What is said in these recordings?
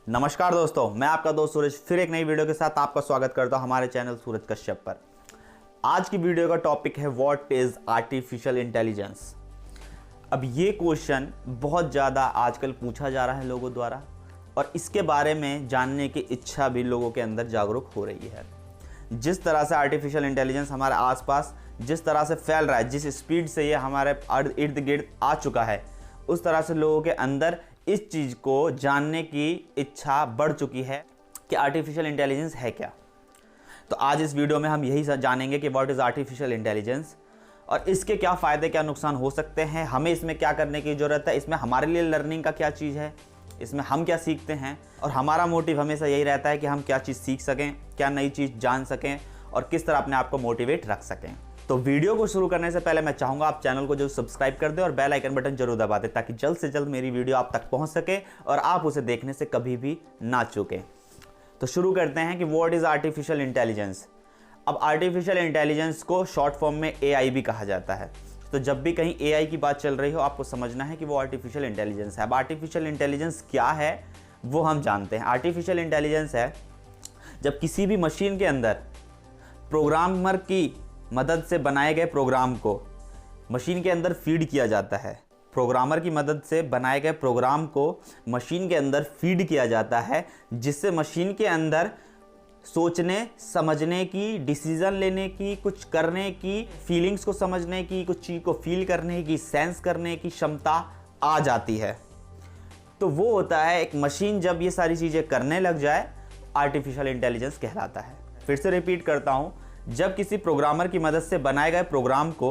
नमस्कार दोस्तों, मैं आपका दोस्त सूरज फिर एक नई वीडियो के साथ आपका स्वागत करता हूं हमारे चैनल सूरज कश्यप पर। आज की वीडियो का टॉपिक है व्हाट इज आर्टिफिशियल इंटेलिजेंस। अब ये क्वेश्चन बहुत ज़्यादा आजकल पूछा जा रहा है लोगों द्वारा और इसके बारे में जानने की इच्छा भी लोगों के अंदर जागरूक हो रही है। जिस तरह से आर्टिफिशियल इंटेलिजेंस हमारे आसपास जिस तरह से फैल रहा है, जिस स्पीड से ये हमारे इर्द गिर्द आ चुका है, उस तरह से लोगों के अंदर इस चीज़ को जानने की इच्छा बढ़ चुकी है कि आर्टिफिशियल इंटेलिजेंस है क्या। तो आज इस वीडियो में हम यही जानेंगे कि व्हाट इज़ आर्टिफिशियल इंटेलिजेंस और इसके क्या फ़ायदे क्या नुकसान हो सकते हैं, हमें इसमें क्या करने की ज़रूरत है, इसमें हमारे लिए लर्निंग का क्या चीज़ है, इसमें हम क्या सीखते हैं और हमारा मोटिव हमेशा यही रहता है कि हम क्या चीज़ सीख सकें, क्या नई चीज़ जान सकें और किस तरह अपने आप को मोटिवेट रख सकें। तो वीडियो को शुरू करने से पहले मैं चाहूँगा आप चैनल को जो सब्सक्राइब कर दें और बेल आइकन बटन जरूर दबा दें ताकि जल्द से जल्द मेरी वीडियो आप तक पहुँच सके और आप उसे देखने से कभी भी ना चूकें। तो शुरू करते हैं कि व्हाट इज़ आर्टिफिशियल इंटेलिजेंस। अब आर्टिफिशियल इंटेलिजेंस को शॉर्ट फॉर्म में AI भी कहा जाता है। तो जब भी कहीं AI की बात चल रही हो आपको समझना है कि वो आर्टिफिशियल इंटेलिजेंस है। अब आर्टिफिशियल इंटेलिजेंस क्या है वो हम जानते हैं। आर्टिफिशियल इंटेलिजेंस है जब किसी भी मशीन के अंदर प्रोग्रामर की मदद से बनाए गए प्रोग्राम को मशीन के अंदर फीड किया जाता है। प्रोग्रामर की मदद से बनाए गए प्रोग्राम को मशीन के अंदर फीड किया जाता है, जिससे मशीन के अंदर सोचने समझने की, डिसीज़न लेने की, कुछ करने की, फीलिंग्स को समझने की, कुछ चीज़ को फील करने की, सेंस करने की क्षमता आ जाती है। तो वो होता है एक मशीन जब ये सारी चीज़ें करने लग जाए, आर्टिफिशियल इंटेलिजेंस कहलाता है। फिर से रिपीट करता हूँ, जब किसी प्रोग्रामर की मदद से बनाए गए प्रोग्राम को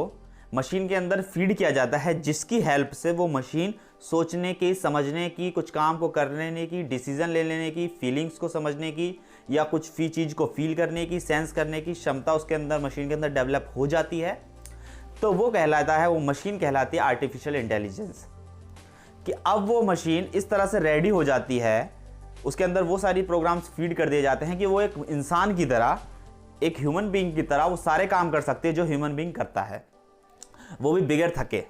मशीन के अंदर फीड किया जाता है, जिसकी हेल्प से वो मशीन सोचने की, समझने की, कुछ काम को करने की, डिसीजन ले लेने की, फीलिंग्स को समझने की या कुछ चीज़ को फील करने की, सेंस करने की क्षमता उसके अंदर मशीन के अंदर डेवलप हो जाती है, तो वो कहलाता है, वो मशीन कहलाती है आर्टिफिशियल इंटेलिजेंस। कि अब वो मशीन इस तरह से रेडी हो जाती है, उसके अंदर वो सारी प्रोग्राम्स फीड कर दिए जाते हैं कि वो एक इंसान की तरह, एक ह्यूमन बीइंग की तरह वो सारे काम कर सकते हैं जो ह्यूमन बीइंग करता है, वो भी बिगड़ थके।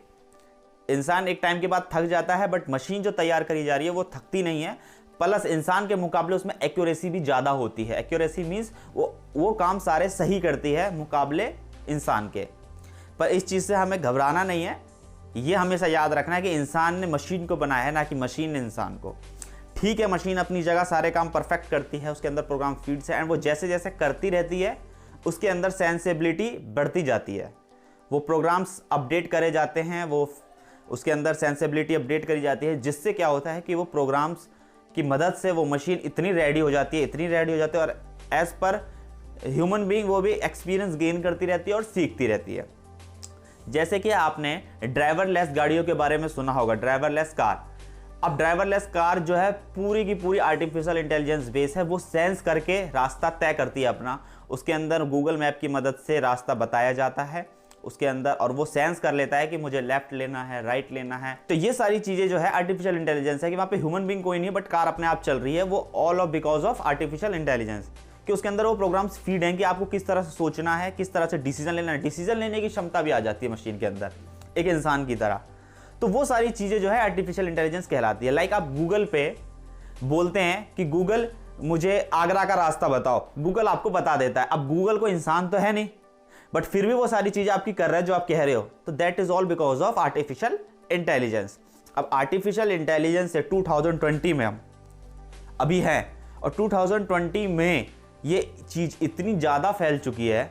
इंसान एक टाइम के बाद थक जाता है, बट मशीन जो तैयार करी जा रही है वो थकती नहीं है, प्लस इंसान के मुकाबले उसमें एक्यूरेसी भी ज़्यादा होती है। एक्यूरेसी मीन्स वो काम सारे सही करती है मुकाबले इंसान के। पर इस चीज़ से हमें घबराना नहीं है, ये हमेशा याद रखना है कि इंसान ने मशीन को बनाया है, ना कि मशीन ने इंसान को। ठीक है, मशीन अपनी जगह सारे काम परफेक्ट करती है, उसके अंदर प्रोग्राम फीड्स है एंड वो जैसे जैसे करती रहती है उसके अंदर सेंसिबिलिटी बढ़ती जाती है। वो प्रोग्राम्स अपडेट करे जाते हैं, वो उसके अंदर सेंसिबिलिटी अपडेट करी जाती है, जिससे क्या होता है कि वो प्रोग्राम्स की मदद से वो मशीन इतनी रेडी हो जाती है और एज पर ह्यूमन बीइंग वो भी एक्सपीरियंस गेन करती रहती है और सीखती रहती है। जैसे कि आपने ड्राइवरलेस गाड़ियों के बारे में सुना होगा, ड्राइवरलेस कार। अब ड्राइवरलेस कार जो है पूरी की पूरी आर्टिफिशियल इंटेलिजेंस बेस है, वो सेंस करके रास्ता तय करती है अपना। उसके अंदर गूगल मैप की मदद से रास्ता बताया जाता है उसके अंदर, और वो सेंस कर लेता है कि मुझे लेफ्ट लेना है, राइट लेना है। तो ये सारी चीज़ें जो है आर्टिफिशियल इंटेलिजेंस है कि वहाँ पे ह्यूमन बीइंग कोई नहीं है, बट कार अपने आप चल रही है। वो all of because of artificial intelligence कि उसके अंदर वो प्रोग्राम्स फीड हैं कि आपको किस तरह से सोचना है, किस तरह से डिसीजन लेना है। डिसीजन लेने की क्षमता भी आ जाती है मशीन के अंदर एक इंसान की तरह। तो वो सारी चीज़ें जो है आर्टिफिशियल इंटेलिजेंस कहलाती है। लाइक आप गूगल पे बोलते हैं कि गूगल मुझे आगरा का रास्ता बताओ, गूगल आपको बता देता है। अब गूगल को इंसान तो है नहीं, बट फिर भी वो सारी चीज़ें आपकी कर रहा है जो आप कह रहे हो। तो that is all because of artificial intelligence. अब आर्टिफिशियल इंटेलिजेंस से 2020 में हम अभी हैं और 2020 में ये चीज़ इतनी ज़्यादा फैल चुकी है,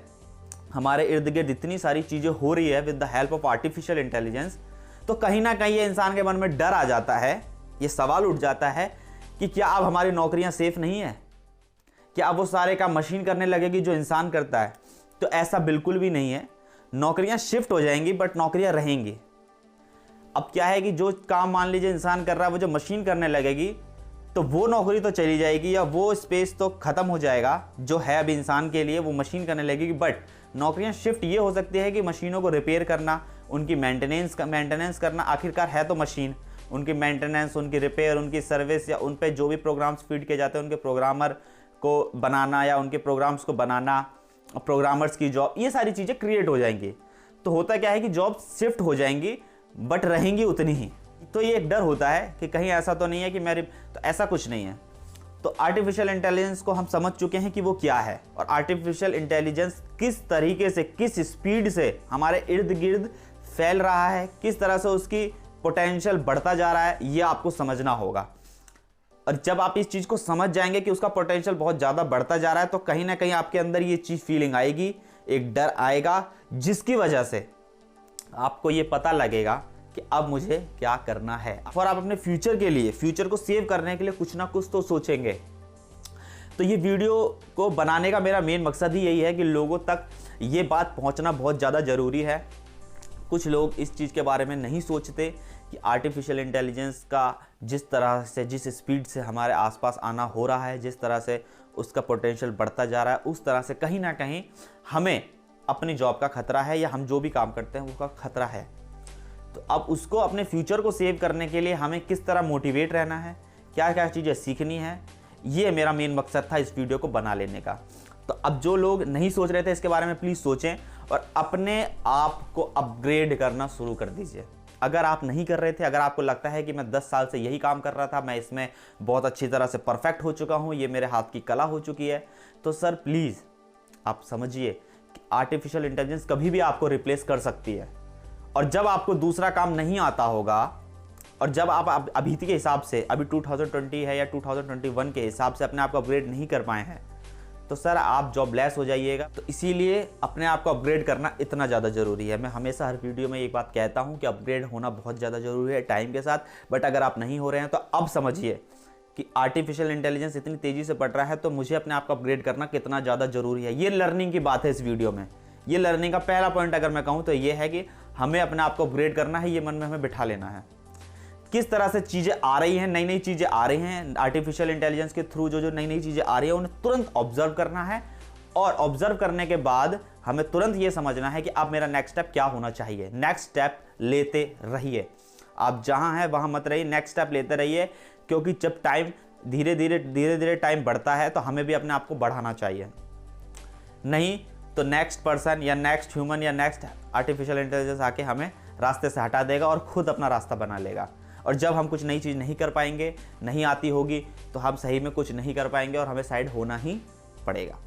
हमारे इर्द गिर्द इतनी सारी चीज़ें हो रही है with the help of artificial intelligence. तो कहीं ना कहीं ये इंसान के मन में डर आ जाता है, ये सवाल उठ जाता है कि क्या अब हमारी नौकरियां सेफ नहीं है, क्या अब वो सारे काम मशीन करने लगेगी जो इंसान करता है। तो ऐसा बिल्कुल भी नहीं है, नौकरियां शिफ्ट हो जाएंगी बट नौकरियां रहेंगी। अब क्या है कि जो काम मान लीजिए इंसान कर रहा है वो जो मशीन करने लगेगी तो वो नौकरी तो चली जाएगी या वो स्पेस तो खत्म हो जाएगा जो है अभी इंसान के लिए, वो मशीन करने लगेगी। बट नौकरियां शिफ्ट ये हो सकती है कि मशीनों को रिपेयर करना, उनकी मेंटेनेंस करना, आखिरकार है तो मशीन, उनकी मेंटेनेंस, उनकी रिपेयर, उनकी सर्विस या उन पे जो भी प्रोग्राम्स फीड किए जाते हैं उनके प्रोग्रामर को बनाना या उनके प्रोग्राम्स को बनाना, प्रोग्रामर्स की जॉब, ये सारी चीज़ें क्रिएट हो जाएंगी। तो होता क्या है कि जॉब शिफ्ट हो जाएंगी बट रहेंगी उतनी ही। तो ये एक डर होता है कि कहीं ऐसा तो नहीं है कि तो ऐसा कुछ नहीं है। तो आर्टिफिशियल इंटेलिजेंस को हम समझ चुके हैं कि वो क्या है और आर्टिफिशियल इंटेलिजेंस किस तरीके से, किस स्पीड से हमारे इर्द गिर्द फैल रहा है, किस तरह से उसकी पोटेंशियल बढ़ता जा रहा है, ये आपको समझना होगा। और जब आप इस चीज़ को समझ जाएंगे कि उसका पोटेंशियल बहुत ज़्यादा बढ़ता जा रहा है, तो कहीं ना कहीं आपके अंदर ये चीज़ फीलिंग आएगी, एक डर आएगा, जिसकी वजह से आपको ये पता लगेगा कि अब मुझे क्या करना है। और आप अपने फ्यूचर के लिए, फ्यूचर को सेव करने के लिए कुछ ना कुछ तो सोचेंगे। तो ये वीडियो को बनाने का मेरा मेन मकसद ही यही है कि लोगों तक ये बात पहुंचना बहुत ज़्यादा ज़रूरी है। कुछ लोग इस चीज़ के बारे में नहीं सोचते कि आर्टिफिशियल इंटेलिजेंस का जिस तरह से, जिस स्पीड से हमारे आसपास आना हो रहा है, जिस तरह से उसका पोटेंशियल बढ़ता जा रहा है, उस तरह से कहीं ना कहीं हमें अपनी जॉब का खतरा है, या हम जो भी काम करते हैं उसका खतरा है। तो अब उसको, अपने फ्यूचर को सेव करने के लिए हमें किस तरह मोटिवेट रहना है, क्या क्या चीज़ें सीखनी है, ये मेरा मेन मकसद था इस वीडियो को बना लेने का। तो अब जो लोग नहीं सोच रहे थे इसके बारे में, प्लीज़ सोचें और अपने आप को अपग्रेड करना शुरू कर दीजिए। अगर आप नहीं कर रहे थे, अगर आपको लगता है कि मैं 10 साल से यही काम कर रहा था, मैं इसमें बहुत अच्छी तरह से परफेक्ट हो चुका हूँ, ये मेरे हाथ की कला हो चुकी है, तो सर प्लीज़ आप समझिए कि आर्टिफिशियल इंटेलिजेंस कभी भी आपको रिप्लेस कर सकती है। और जब आपको दूसरा काम नहीं आता होगा, और जब आप अभी के हिसाब से, अभी 2020 है या 2021 के हिसाब से अपने आप को अपग्रेड नहीं कर पाए हैं, तो सर आप जॉबलेस हो जाइएगा। तो इसीलिए अपने आप को अपग्रेड करना इतना ज़्यादा ज़रूरी है। मैं हमेशा हर वीडियो में एक बात कहता हूँ कि अपग्रेड होना बहुत ज़्यादा ज़रूरी है टाइम के साथ। बट अगर आप नहीं हो रहे हैं तो अब समझिए कि आर्टिफिशियल इंटेलिजेंस इतनी तेज़ी से बढ़ रहा है, तो मुझे अपने आप को अपग्रेड करना कितना ज़्यादा ज़रूरी है। ये लर्निंग की बात है इस वीडियो में। ये लर्निंग का पहला पॉइंट अगर मैं कहूँ तो ये है कि हमें अपने आप को अपग्रेड करना है, ये मन में हमें बिठा लेना है। किस तरह से चीज़ें आ रही हैं, नई नई चीज़ें आ रही हैं आर्टिफिशियल इंटेलिजेंस के थ्रू, जो नई नई चीज़ें आ रही हैं उन्हें तुरंत ऑब्जर्व करना है। और ऑब्जर्व करने के बाद हमें तुरंत ये समझना है कि अब मेरा नेक्स्ट स्टेप क्या होना चाहिए। नेक्स्ट स्टेप लेते रहिए, आप जहाँ हैं वहाँ मत रहिए, नेक्स्ट स्टेप लेते रहिए। क्योंकि जब टाइम धीरे धीरे टाइम बढ़ता है, तो हमें भी अपने आप को बढ़ाना चाहिए। नहीं तो नेक्स्ट पर्सन या नेक्स्ट ह्यूमन या नेक्स्ट आर्टिफिशियल इंटेलिजेंस आके हमें रास्ते से हटा देगा और खुद अपना रास्ता बना लेगा। और जब हम कुछ नई चीज़ नहीं कर पाएंगे, नहीं आती होगी, तो हम सही में कुछ नहीं कर पाएंगे और हमें साइड होना ही पड़ेगा।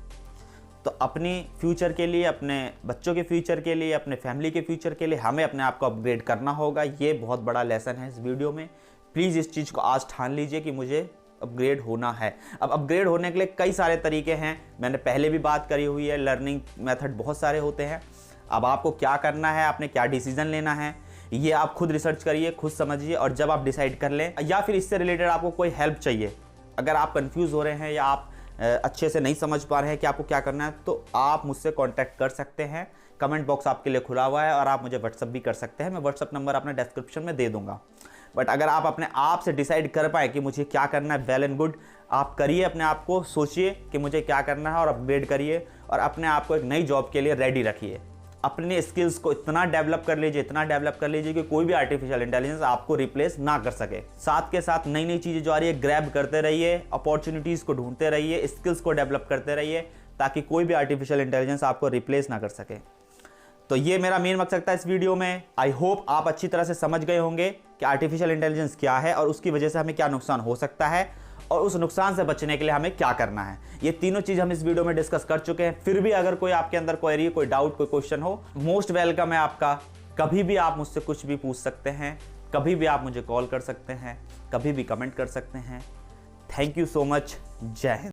तो अपनी फ्यूचर के लिए, अपने बच्चों के फ्यूचर के लिए, अपने फैमिली के फ्यूचर के लिए हमें अपने आप को अपग्रेड करना होगा। ये बहुत बड़ा लेसन है इस वीडियो में। प्लीज़ इस चीज़ को आज ठान लीजिए कि मुझे अपग्रेड होना है। अब अपग्रेड होने के लिए कई सारे तरीके हैं, मैंने पहले भी बात करी हुई है। लर्निंग मेथड बहुत सारे होते हैं। अब आपको क्या करना है, आपने क्या डिसीजन लेना है, ये आप खुद रिसर्च करिए, खुद समझिए। और जब आप डिसाइड कर लें, या फिर इससे रिलेटेड आपको कोई हेल्प चाहिए, अगर आप कंफ्यूज हो रहे हैं या आप अच्छे से नहीं समझ पा रहे हैं कि आपको क्या करना है, तो आप मुझसे कांटेक्ट कर सकते हैं। कमेंट बॉक्स आपके लिए खुला हुआ है और आप मुझे व्हाट्सअप भी कर सकते हैं। मैं व्हाट्सअप नंबर अपने डिस्क्रिप्शन में दे दूंगा। बट अगर आप अपने आप से डिसाइड कर पाए कि मुझे क्या करना है, वेल एंड गुड, आप करिए। अपने आप को सोचिए कि मुझे क्या करना है और अपग्रेड करिए और अपने आप को एक नई जॉब के लिए रेडी रखिए। अपने स्किल्स को इतना डेवलप कर लीजिए, इतना डेवलप कर लीजिए कि कोई भी आर्टिफिशियल इंटेलिजेंस आपको रिप्लेस ना कर सके। साथ के साथ नई नई चीज़ें जो आ रही है ग्रैब करते रहिए, अपॉर्चुनिटीज़ को ढूंढते रहिए, स्किल्स को डेवलप करते रहिए, ताकि कोई भी आर्टिफिशियल इंटेलिजेंस आपको रिप्लेस ना कर सके। तो ये मेरा मेन मकसद था इस वीडियो में। आई होप आप अच्छी तरह से समझ गए होंगे कि आर्टिफिशियल इंटेलिजेंस क्या है और उसकी वजह से हमें क्या नुकसान हो सकता है और उस नुकसान से बचने के लिए हमें क्या करना है। ये तीनों चीज़ हम इस वीडियो में डिस्कस कर चुके हैं। फिर भी अगर कोई आपके अंदर क्वेरी, कोई डाउट, कोई क्वेश्चन हो, मोस्ट वेलकम है आपका। कभी भी आप मुझसे कुछ भी पूछ सकते हैं, कभी भी आप मुझे कॉल कर सकते हैं, कभी भी कमेंट कर सकते हैं। Thank you so much. जय हिंद।